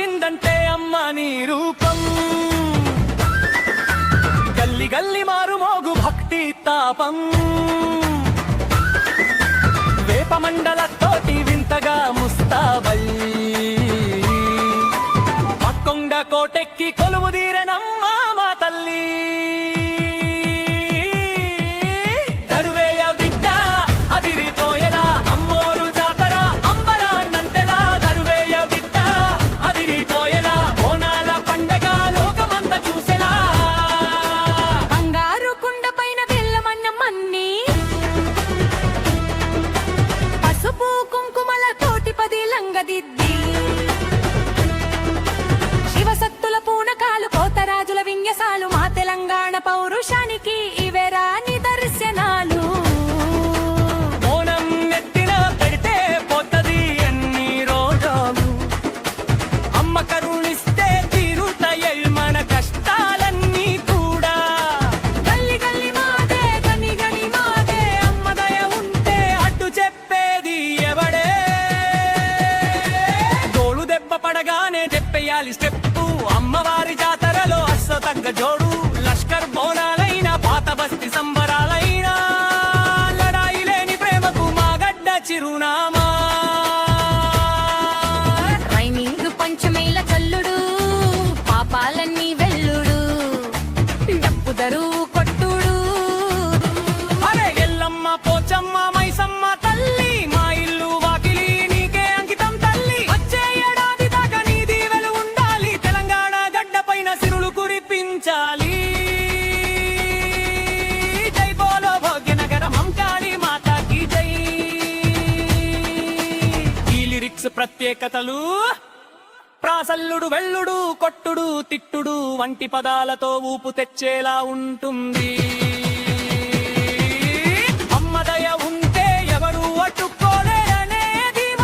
వచ్చిందంటే అమ్మ నీ రూపం, గల్లి గల్లి మారు మోగు భక్తి తాపం, వేప మండలతోటి వింతగా ముస్తాబై పక్కొండ కోటెక్కి కొలువు తీరెనమ్మా మా తల్లి. శివసత్తుల పూనకాలు కోతరాజుల విన్యసాలు మా తెలంగాణ పౌరుషానికి ఇవేరా నిదర్శనాలు. మౌనం నెత్తిన పెడితే పోతది ఎన్ని రోజాలు, అమ్మ కరుణిస్తే తీరుతాయి మన కష్టాలన్నీ కూడా. గల్లి గల్లి మాదే గని గని మాదే అమ్మ దయ ఉంటే అడ్డు చెప్పేది ఎవడే, తోలు దెబ్బ పడగానే చెప్పేయాలి స్టెప్పు, అమ్మవారి జాతరలో అస్స తగ్గ జోడు. లష్కర్ బోనాలైనా పాత బస్తి సంబరాలైనా లడాయి లేని ప్రేమకు మా గడ్డ చిరునామా. రైనింగ్ పంచమేల చల్లుడు పాపాలన్నీ వెల్లుడు డప్పు దరువు కొట్టుడు. అరే ఎల్లమ్మ పోచమ్మ మైసమ్మ తల్లి మా ఇల్లు వాకిలి నీకే అంకితం తల్లి. వచ్చే ఏడాది దాకా నీ దీవెలు ఉండాలి, తెలంగాణ గడ్డ పైన సిరులు కురిపించాలి. జై బోలో భాగ్యనగర మంకాళి మాతాకి జై. ఈ లిరిక్స్ ప్రత్యేకతలు ప్రాసల్లుడు వెళ్ళుడు కొట్టుడు తిట్టుడు వంటి పదాలతో ఊపు తెచ్చేలా ఉంటుంది.